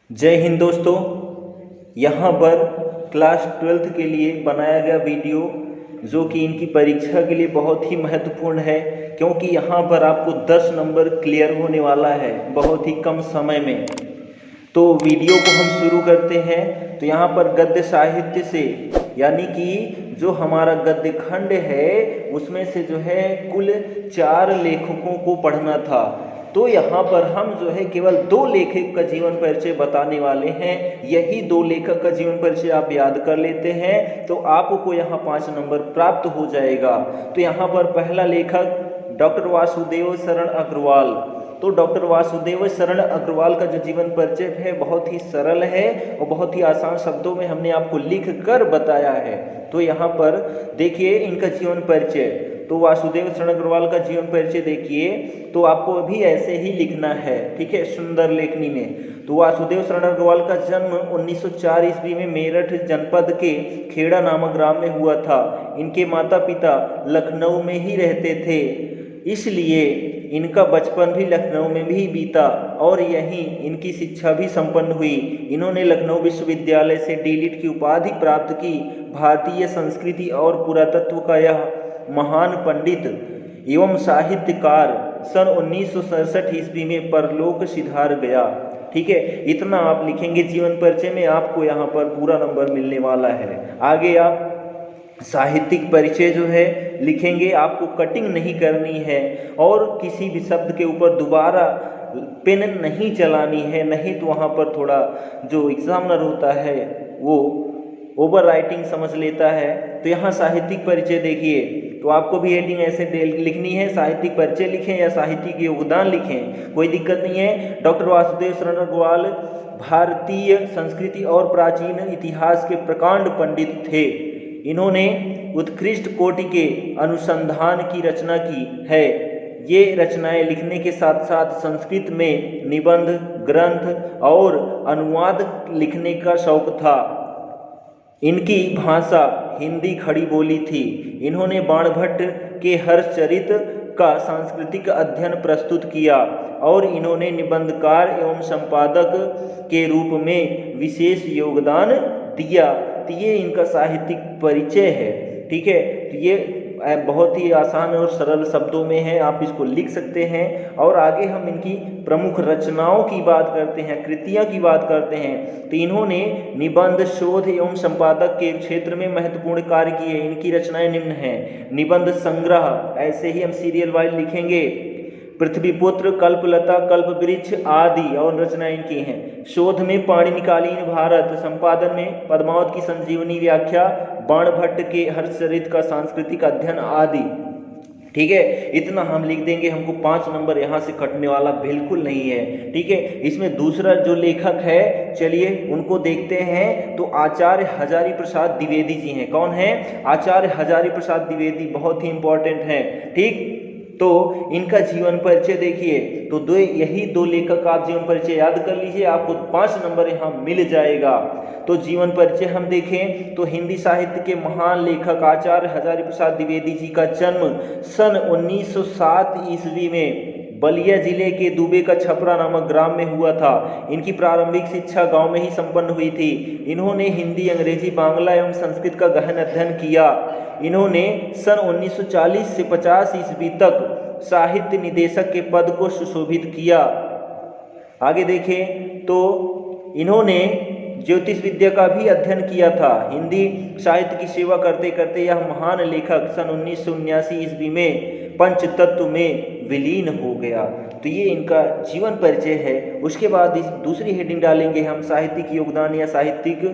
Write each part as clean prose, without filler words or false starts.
जय हिंद दोस्तों। यहाँ पर क्लास 12th के लिए बनाया गया वीडियो जो कि इनकी परीक्षा के लिए बहुत ही महत्वपूर्ण है, क्योंकि यहाँ पर आपको 10 नंबर क्लियर होने वाला है बहुत ही कम समय में। तो वीडियो को हम शुरू करते हैं। तो यहाँ पर गद्य साहित्य से, यानी कि जो हमारा गद्य खंड है उसमें से जो है कुल 4 लेखकों को पढ़ना था। तो यहाँ पर हम जो है केवल 2 लेखक का जीवन परिचय बताने वाले हैं। यही 2 लेखक का जीवन परिचय आप याद कर लेते हैं तो आपको यहाँ 5 नंबर प्राप्त हो जाएगा। तो यहाँ पर पहला लेखक डॉक्टर वासुदेव शरण अग्रवाल। तो डॉक्टर वासुदेव शरण अग्रवाल का जो जीवन परिचय है बहुत ही सरल है और बहुत ही आसान शब्दों में हमने आपको लिख कर बताया है। तो यहाँ पर देखिए इनका जीवन परिचय। तो वासुदेव शरण अग्रवाल का जीवन परिचय देखिए तो आपको भी ऐसे ही लिखना है, ठीक है, सुंदर लेखनी में। तो वासुदेव शरण अग्रवाल का जन्म 1904 ईस्वी में मेरठ जनपद के खेड़ा नामक ग्राम में हुआ था। इनके माता पिता लखनऊ में ही रहते थे, इसलिए इनका बचपन भी लखनऊ में भी बीता और यहीं इनकी शिक्षा भी संपन्न हुई। इन्होंने लखनऊ विश्वविद्यालय से डीलिट की उपाधि प्राप्त की। भारतीय संस्कृति और पुरातत्व का यह महान पंडित एवं साहित्यकार सन 1967 ईस्वी में परलोक सिधार गया। ठीक है, इतना आप लिखेंगे जीवन परिचय में, आपको यहाँ पर पूरा नंबर मिलने वाला है। आगे आप साहित्यिक परिचय जो है लिखेंगे, आपको कटिंग नहीं करनी है और किसी भी शब्द के ऊपर दोबारा पेन नहीं चलानी है, नहीं तो वहाँ पर थोड़ा जो एग्जामिनर होता है वो ओवर राइटिंग समझ लेता है। तो यहाँ साहित्यिक परिचय देखिए तो आपको भी हेडिंग ऐसे लिखनी है, साहित्यिक परिचय लिखें या साहित्यिक योगदान लिखें, कोई दिक्कत नहीं है। डॉक्टर वासुदेव शरण अग्रवाल भारतीय संस्कृति और प्राचीन इतिहास के प्रकांड पंडित थे। इन्होंने उत्कृष्ट कोटि के अनुसंधान की रचना की है। ये रचनाएं लिखने के साथ साथ संस्कृत में निबंध, ग्रंथ और अनुवाद लिखने का शौक था। इनकी भाषा हिंदी खड़ी बोली थी। इन्होंने बाणभट्ट के हर्षचरित का सांस्कृतिक अध्ययन प्रस्तुत किया और इन्होंने निबंधकार एवं संपादक के रूप में विशेष योगदान दिया। तो ये इनका साहित्यिक परिचय है, ठीक है। तो ये बहुत ही आसान और सरल शब्दों में है, आप इसको लिख सकते हैं। और आगे हम इनकी प्रमुख रचनाओं की बात करते हैं, कृतियां की बात करते हैं। तो इन्होंने निबंध, शोध एवं संपादक के क्षेत्र में महत्वपूर्ण कार्य किए। इनकी रचनाएं निम्न हैं: निबंध संग्रह, ऐसे ही हम सीरियल वाइज लिखेंगे, पृथ्वीपुत्र, कल्पलता, कल्पवृक्ष आदि और रचनाएं इनकी हैं। शोध में पाणिनिकालीन भारत, संपादन में पद्मावत की संजीवनी व्याख्या, बाणभट्ट के हर्षचरित का सांस्कृतिक अध्ययन आदि। ठीक है, इतना हम लिख देंगे, हमको 5 नंबर यहाँ से कटने वाला बिल्कुल नहीं है। ठीक है, इसमें दूसरा जो लेखक है चलिए उनको देखते हैं। तो आचार्य हजारी प्रसाद द्विवेदी जी हैं। कौन है? आचार्य हजारी प्रसाद द्विवेदी, बहुत ही इंपॉर्टेंट है। ठीक, तो इनका जीवन परिचय देखिए तो यही 2 लेखक का आप जीवन परिचय याद कर लीजिए, आपको 5 नंबर यहाँ मिल जाएगा। तो जीवन परिचय हम देखें तो हिंदी साहित्य के महान लेखक आचार्य हजारी प्रसाद द्विवेदी जी का जन्म सन 1907 ईस्वी में बलिया जिले के दुबे का छपरा नामक ग्राम में हुआ था। इनकी प्रारंभिक शिक्षा गांव में ही संपन्न हुई थी। इन्होंने हिंदी, अंग्रेजी, बांग्ला एवं संस्कृत का गहन अध्ययन किया। इन्होंने सन 1940 से 50 ईस्वी तक साहित्य निदेशक के पद को सुशोभित किया। आगे देखें तो इन्होंने ज्योतिष विद्या का भी अध्ययन किया था। हिंदी साहित्य की सेवा करते करते यह महान लेखक सन 1979 ईस्वी में पंचतत्व में विलीन हो गया। तो ये इनका जीवन परिचय है। उसके बाद इस दूसरी हेडिंग डालेंगे हम साहित्यिक योगदान या साहित्यिक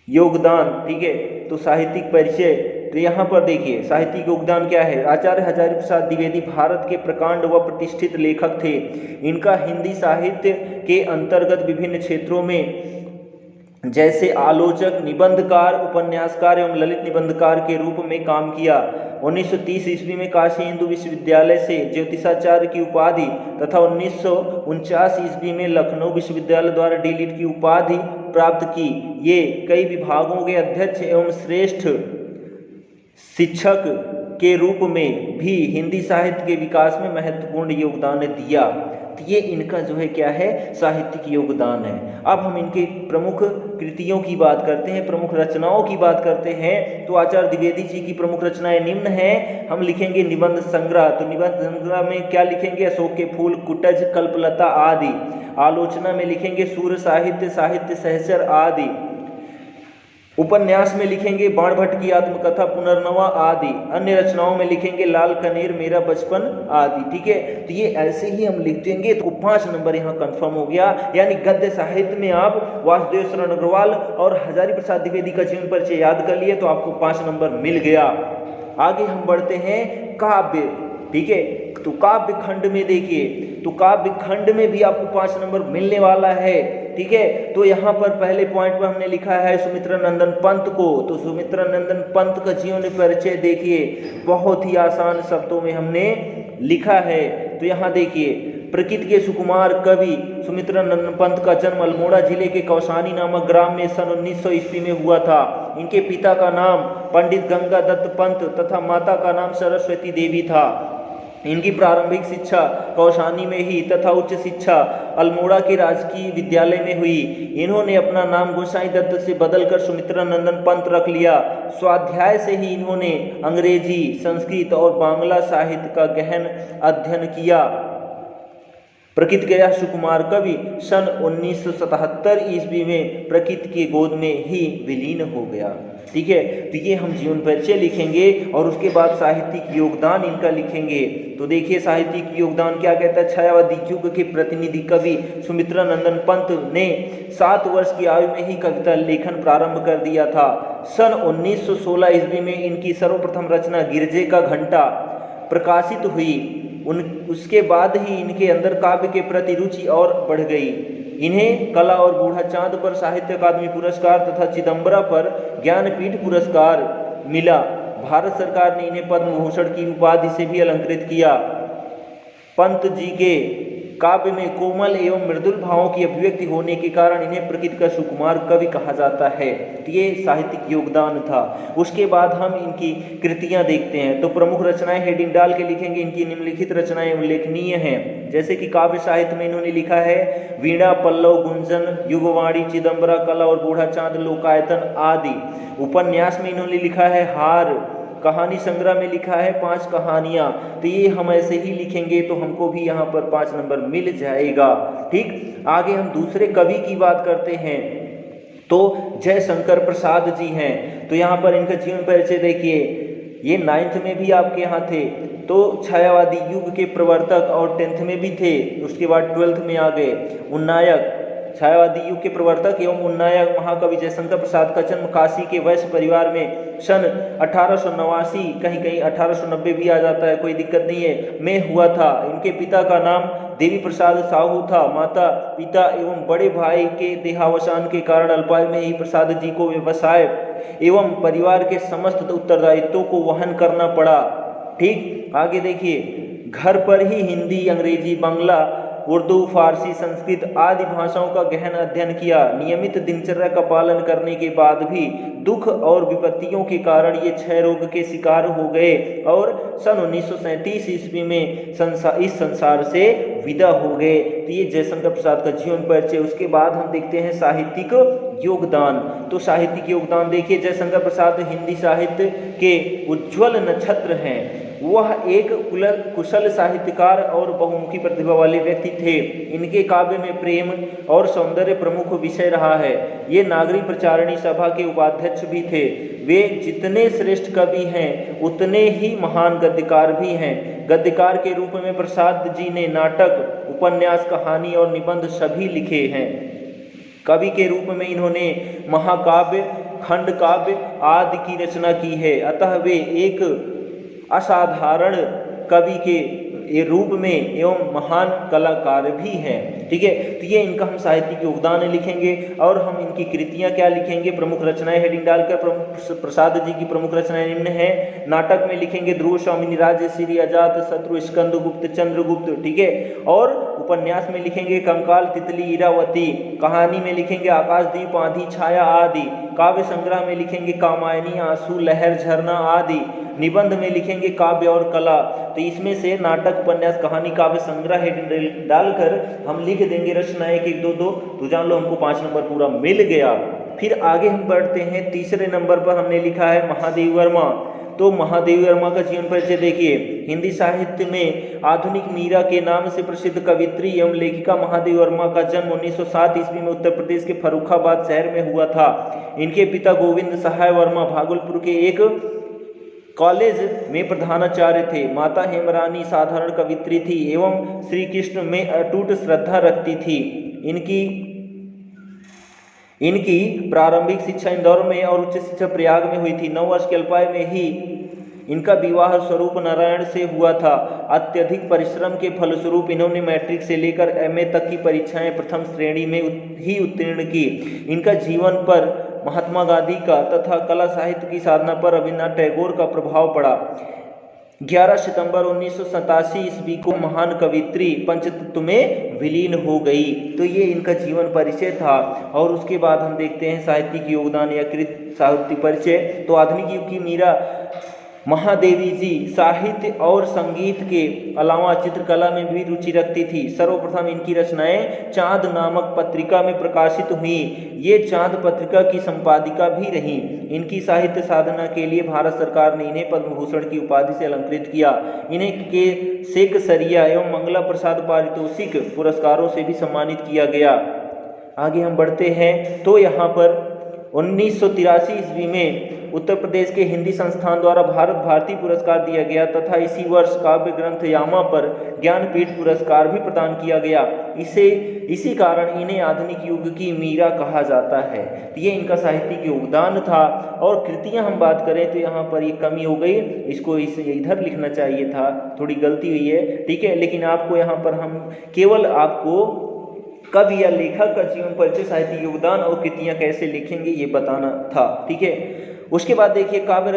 योगदान। ठीक है, तो साहित्यिक परिचय, तो यहाँ पर देखिए साहित्यिक योगदान क्या है। आचार्य हजारी प्रसाद द्विवेदी भारत के प्रकांड व प्रतिष्ठित लेखक थे। इनका हिंदी साहित्य के अंतर्गत विभिन्न क्षेत्रों में जैसे आलोचक, निबंधकार, उपन्यासकार एवं ललित निबंधकार के रूप में काम किया। 1930 ईस्वी में काशी हिंदू विश्वविद्यालय से ज्योतिषाचार्य की उपाधि तथा 1949 ईस्वी में लखनऊ विश्वविद्यालय द्वारा डीलिट की उपाधि प्राप्त की। ये कई विभागों के अध्यक्ष एवं श्रेष्ठ शिक्षक के रूप में भी हिंदी साहित्य के विकास में महत्वपूर्ण योगदान दिया। तो ये इनका जो है क्या है, साहित्यिक योगदान है। अब हम इनके प्रमुख कृतियों की बात करते हैं, प्रमुख रचनाओं की बात करते हैं। तो आचार्य द्विवेदी जी की प्रमुख रचनाएं निम्न हैं। हम लिखेंगे निबंध संग्रह, तो निबंध संग्रह में क्या लिखेंगे, अशोक के फूल, कुटज, कल्पलता आदि। आलोचना में लिखेंगे सूर्य साहित्य, साहित्य सहचर आदि। उपन्यास में लिखेंगे बाणभट्ट की आत्मकथा, पुनर्नवा आदि। अन्य रचनाओं में लिखेंगे लाल कनेर, मेरा बचपन आदि। ठीक है, तो ये ऐसे ही हम लिख देंगे तो 5 नंबर यहाँ कंफर्म हो गया। यानी गद्य साहित्य में आप वासुदेव शरण अग्रवाल और हजारी प्रसाद द्विवेदी का जीवन परिचय याद कर लिए तो आपको 5 नंबर मिल गया। आगे हम बढ़ते हैं काव्य। ठीक है, तो काव्य खंड में देखिए, तो काव्य खंड में भी आपको 5 नंबर मिलने वाला है। ठीक है, तो यहाँ पर पहले पॉइंट पर हमने लिखा है सुमित्रानंदन पंत को। तो सुमित्रानंदन पंत का जीवन परिचय देखिए, बहुत ही आसान शब्दों में हमने लिखा है। तो यहाँ देखिए, प्रकृति के सुकुमार कवि सुमित्रानंदन पंत का जन्म अल्मोड़ा जिले के कौसानी नामक ग्राम में सन 1900 ईस्वी में हुआ था। इनके पिता का नाम पंडित गंगा दत्त पंत तथा माता का नाम सरस्वती देवी था। इनकी प्रारंभिक शिक्षा कौसानी में ही तथा उच्च शिक्षा अल्मोड़ा के राजकीय विद्यालय में हुई। इन्होंने अपना नाम गोसाई दत्त से बदलकर सुमित्रानंदन पंत रख लिया। स्वाध्याय से ही इन्होंने अंग्रेजी, संस्कृत और बांग्ला साहित्य का गहन अध्ययन किया। प्रकृति गया सुकुमार कवि सन 1977 ईस्वी में प्रकृति की गोद में ही विलीन हो गया। ठीक है, तो ये हम जीवन परिचय लिखेंगे और उसके बाद साहित्यिक योगदान इनका लिखेंगे। तो देखिए साहित्यिक योगदान क्या कहता है। छायावादी युग के प्रतिनिधि कवि सुमित्रानंदन पंत ने 7 वर्ष की आयु में ही कविता लेखन प्रारंभ कर दिया था। सन 1916 ईस्वी में इनकी सर्वप्रथम रचना गिरजे का घंटा प्रकाशित हुई। उसके बाद ही इनके अंदर काव्य के प्रति रुचि और बढ़ गई। इन्हें कला और बूढ़ा चांद पर साहित्य अकादमी पुरस्कार तथा चिदम्बरा पर ज्ञानपीठ पुरस्कार मिला। भारत सरकार ने इन्हें पद्म भूषण की उपाधि से भी अलंकृत किया। पंत जी के काव्य में कोमल एवं मृदुल भावों की अभिव्यक्ति होने के कारण इन्हें प्रकृति का सुकुमार कवि कहा जाता है। तो ये साहित्यिक योगदान था। उसके बाद हम इनकी कृतियां देखते हैं। तो प्रमुख रचनाएं हेडिंग डाल के लिखेंगे। इनकी निम्नलिखित रचनाएं उल्लेखनीय हैं, जैसे कि काव्य साहित्य में इन्होंने लिखा है वीणा, पल्लव, गुंजन, युगवाणी, चिदम्बरा, कला और बूढ़ा चांद, लोकायतन आदि। उपन्यास में इन्होंने लिखा है हार। कहानी संग्रह में लिखा है 5 कहानियां। तो ये हम ऐसे ही लिखेंगे तो हमको भी यहाँ पर 5 नंबर मिल जाएगा। ठीक, आगे हम दूसरे कवि की बात करते हैं। तो जयशंकर प्रसाद जी हैं। तो यहाँ पर इनका जीवन परिचय देखिए, ये 9th में भी आपके यहाँ थे, तो छायावादी युग के प्रवर्तक और 10th में भी थे। उसके बाद 12th में आ गए। उन्नायक, छायावादी युग के प्रवर्तक एवं उन्नायक महाकवि जयशंकर प्रसाद का जन्म काशी के वैश्य परिवार में सन 1889, कहीं कहीं 1890 भी आ जाता है, कोई दिक्कत नहीं है, में हुआ था। इनके पिता का नाम देवी प्रसाद साहू था। माता पिता एवं बड़े भाई के देहावसान के कारण अल्पायु में ही प्रसाद जी को व्यवसाय एवं परिवार के समस्त उत्तरदायित्वों को वहन करना पड़ा। ठीक, आगे देखिए, घर पर ही हिंदी, अंग्रेजी, बांग्ला, उर्दू, फारसी, संस्कृत आदि भाषाओं का गहन अध्ययन किया। नियमित दिनचर्या का पालन करने के बाद भी दुख और विपत्तियों के कारण ये क्षय रोग के शिकार हो गए और सन 1937 ईस्वी में इस संसार से विदा हो गए। तो ये जयशंकर प्रसाद का जीवन परिचय। उसके बाद हम देखते हैं साहित्यिक योगदान। तो साहित्यिक योगदान देखिए, जयशंकर प्रसाद हिंदी साहित्य के उज्ज्वल नक्षत्र हैं। वह एक कुशल साहित्यकार और बहुमुखी प्रतिभा वाले व्यक्ति थे। इनके काव्य में प्रेम और सौंदर्य प्रमुख विषय रहा है। ये नागरिक प्रचारणी सभा के उपाध्यक्ष भी थे। वे जितने श्रेष्ठ कवि हैं उतने ही महान गद्यकार भी हैं। गद्यकार के रूप में प्रसाद जी ने नाटक, उपन्यास, कहानी और निबंध सभी लिखे हैं। कवि के रूप में इन्होंने महाकाव्य, खंड काव्य आदि की रचना की है। अतः वे एक असाधारण कवि के रूप में एवं महान कलाकार भी हैं। ठीक है, तो ये इनका हम साहित्यिक योगदान लिखेंगे और हम इनकी कृतियां क्या लिखेंगे। प्रमुख रचनाएं हेडिंग डालकर प्रसाद जी की प्रमुख रचनाएं निम्न हैं। नाटक में लिखेंगे ध्रुव स्वामिनी, राजश्री, अजात शत्रु, स्कंदगुप्त, चंद्रगुप्त। ठीक है, और उपन्यास में लिखेंगे कंकाल, तितली, इरावती। कहानी में लिखेंगे आकाशदीप, आंधी, छाया आदि। काव्य संग्रह में लिखेंगे कामायनी, आंसू, लहर, झरना आदि। निबंध में लिखेंगे काव्य और कला। तो इसमें से नाटक नाटक, उपन्यास, कहानी, काव्य संग्रह हेडिंग डालकर हम लिख देंगे रचनाएं 1 1 2 2, तो जान लो हमको 5 नंबर पूरा मिल गया। फिर आगे हम बढ़ते हैं, तीसरे नंबर पर हमने लिखा है महादेवी वर्मा। तो महादेवी वर्मा का जीवन परिचय देखिए। हिंदी साहित्य में आधुनिक मीरा के नाम से प्रसिद्ध कवित्री एवं लेखिका महादेवी वर्मा का जन्म 1907 ईस्वी में उत्तर प्रदेश के फर्रुखाबाद शहर में हुआ था। इनके पिता गोविंद सहाय वर्मा भागलपुर के एक कॉलेज में प्रधानाचार्य थे। माता हेमरानी साधारण कवित्री थी एवं श्री कृष्ण में अटूट श्रद्धा रखती थी। इनकी प्रारंभिक शिक्षा इंदौर में और उच्च शिक्षा प्रयाग में हुई थी। 9 वर्ष की अल्पायु में ही इनका विवाह स्वरूप नारायण से हुआ था। अत्यधिक परिश्रम के फलस्वरूप इन्होंने मैट्रिक से लेकर एमए तक की परीक्षाएं प्रथम श्रेणी में ही उत्तीर्ण की। इनका जीवन पर महात्मा गांधी का तथा कला साहित्य की साधना पर रविन्द्रनाथ टैगोर का प्रभाव पड़ा। 11 सितंबर 1987 ईस्वी को महान कवित्री पंचतत्व में विलीन हो गई। तो ये इनका जीवन परिचय था। और उसके बाद हम देखते हैं साहित्यिक योगदान या कृत साहित्य परिचय। तो आधुनिक युग की मीरा महादेवी जी साहित्य और संगीत के अलावा चित्रकला में भी रुचि रखती थी। सर्वप्रथम इनकी रचनाएं चांद नामक पत्रिका में प्रकाशित हुई। ये चांद पत्रिका की संपादिका भी रहीं। इनकी साहित्य साधना के लिए भारत सरकार ने इन्हें पद्म भूषण की उपाधि से अलंकृत किया। इन्हें के सेकसरिया एवं मंगला प्रसाद पारितोषिक पुरस्कारों से भी सम्मानित किया गया। आगे हम बढ़ते हैं। तो यहाँ पर 1983 ईस्वी में उत्तर प्रदेश के हिंदी संस्थान द्वारा भारत भारती पुरस्कार दिया गया तथा इसी वर्ष काव्य ग्रंथ यामा पर ज्ञानपीठ पुरस्कार भी प्रदान किया गया। इसी कारण इन्हें आधुनिक युग की मीरा कहा जाता है। तो ये इनका साहित्यिक योगदान था। और कृतियां हम बात करें तो यहाँ पर ये कमी हो गई, इसको इधर लिखना चाहिए था, थोड़ी गलती हुई है, ठीक है। लेकिन आपको यहाँ पर हम केवल आपको कवि या लेखक का जीवन परिचय, साहित्यिक योगदान और कृतियां कैसे लिखेंगे ये बताना था, ठीक है। उसके बाद देखिए काव्य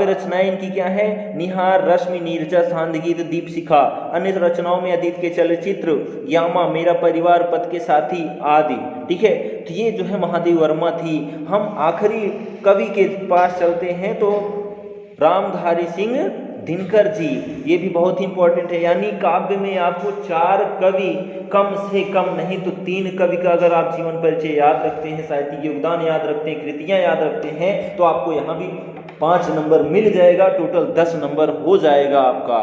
रचनाएं इनकी क्या है? निहार, रश्मि, नीरजा, सांध्य गीत, दीपशिखा। अन्य रचनाओं में अतीत के चलचित्र, यामा, मेरा परिवार, पथ के साथी आदि, ठीक है। तो ये जो है महादेवी वर्मा थी। हम आखिरी कवि के पास चलते हैं तो रामधारी सिंह दिनकर जी, ये भी बहुत ही इंपॉर्टेंट है। यानी काव्य में आपको 4 कवि कम से कम नहीं तो 3 कवि का अगर आप जीवन परिचय याद रखते हैं, साहित्यिक योगदान याद रखते हैं, कृतियां याद रखते हैं, तो आपको यहाँ भी 5 नंबर मिल जाएगा, टोटल 10 नंबर हो जाएगा आपका।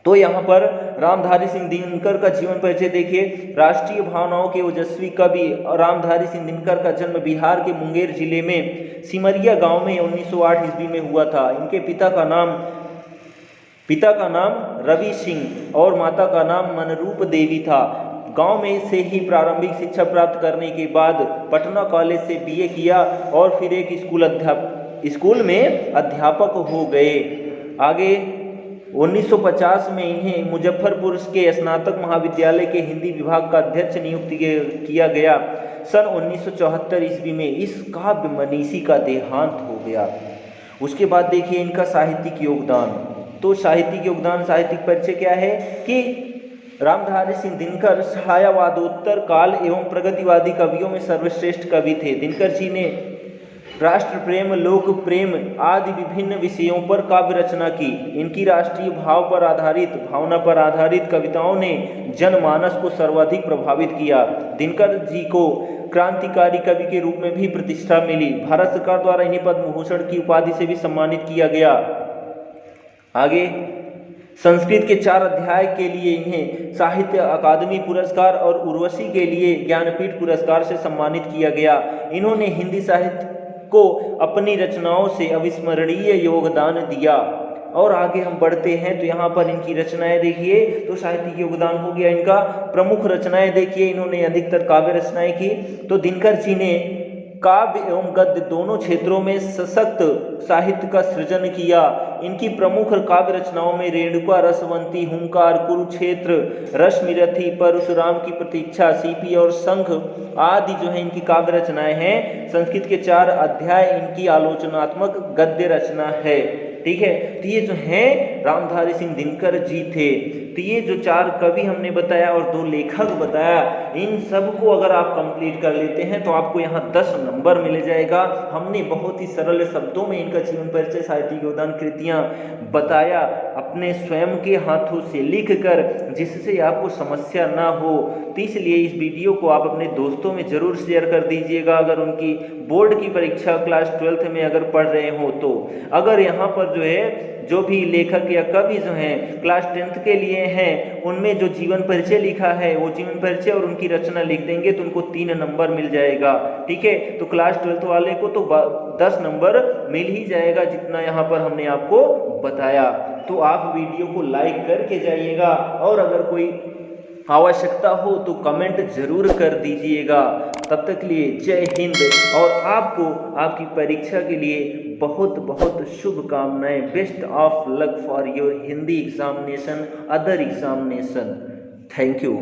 तो यहाँ पर रामधारी सिंह दिनकर का जीवन परिचय देखिए। राष्ट्रीय भावनाओं के ओजस्वी कवि रामधारी सिंह दिनकर का जन्म बिहार के मुंगेर जिले में सिमरिया गांव में 1908 ईस्वी में हुआ था। इनके पिता का नाम रवि सिंह और माता का नाम मनरूप देवी था। गांव में से ही प्रारंभिक शिक्षा प्राप्त करने के बाद पटना कॉलेज से बीए किया और फिर एक स्कूल में अध्यापक हो गए। आगे 1950 में इन्हें मुजफ्फरपुर के स्नातक महाविद्यालय के हिंदी विभाग का अध्यक्ष नियुक्त किया गया। सन 1974 ईस्वी में इस काव्य मनीषी का देहांत हो गया। उसके बाद देखिए इनका साहित्यिक योगदान। तो साहित्यिक योगदान, साहित्यिक परिचय क्या है कि रामधारी सिंह दिनकर छायावादोत्तर काल एवं प्रगतिवादी कवियों में सर्वश्रेष्ठ कवि थे। दिनकर जी ने राष्ट्र प्रेम, लोक प्रेम आदि विभिन्न विषयों पर काव्य रचना की। इनकी राष्ट्रीय भावना पर आधारित कविताओं ने जनमानस को सर्वाधिक प्रभावित किया। दिनकर जी को क्रांतिकारी कवि के रूप में भी प्रतिष्ठा मिली। भारत सरकार द्वारा इन्हें पद्म भूषण की उपाधि से भी सम्मानित किया गया। आगे संस्कृत के 4 अध्याय के लिए इन्हें साहित्य अकादमी पुरस्कार और उर्वशी के लिए ज्ञानपीठ पुरस्कार से सम्मानित किया गया। इन्होंने हिंदी साहित्य को अपनी रचनाओं से अविस्मरणीय योगदान दिया। और आगे हम बढ़ते हैं तो यहाँ पर इनकी रचनाएं देखिए। तो साहित्यिक योगदान हो गया इनका। प्रमुख रचनाएं देखिए, इन्होंने अधिकतर काव्य रचनाएं की। तो दिनकर जी ने काव्य एवं गद्य दोनों क्षेत्रों में सशक्त साहित्य का सृजन किया। इनकी प्रमुख काव्य रचनाओं में रेणुका, रसवंती, हुंकार, कुरुक्षेत्र, रश्मिरथी, परशुराम की प्रतीक्षा, सीपी और शंख आदि जो है इनकी काव्य रचनाएं हैं। संस्कृत के 4 अध्याय इनकी आलोचनात्मक गद्य रचना है, ठीक है। तो ये जो हैं रामधारी सिंह दिनकर जी थे। तो ये जो 4 कवि हमने बताया और 2 लेखक बताया, इन सबको अगर आप कंप्लीट कर लेते हैं तो आपको यहाँ 10 नंबर मिल जाएगा। हमने बहुत ही सरल शब्दों में इनका जीवन परिचय, साहित्यिक योगदान, कृतियाँ बताया। अपने स्वयं के हाथों से लिखकर, जिससे आपको समस्या ना हो। तो इसलिए इस वीडियो को आप अपने दोस्तों में ज़रूर शेयर कर दीजिएगा, अगर उनकी बोर्ड की परीक्षा क्लास 12th में अगर पढ़ रहे हो तो। अगर यहाँ पर जो है जो भी लेखक या कवि जो हैं क्लास 10th के लिए हैं, उनमें जो जीवन परिचय लिखा है वो जीवन परिचय और उनकी रचना लिख देंगे तो उनको 3 नंबर मिल जाएगा। ठीक है, तो क्लास 12th वाले को तो 10 नंबर मिल ही जाएगा, जितना यहाँ पर हमने आपको बताया। तो आप वीडियो को लाइक करके जाइएगा, और अगर कोई आवश्यकता हो तो कमेंट जरूर कर दीजिएगा। तब तक लिए जय हिंद, और आपको आपकी परीक्षा के लिए बहुत बहुत शुभकामनाएं। Best of luck for your Hindi examination, other examination. Thank you.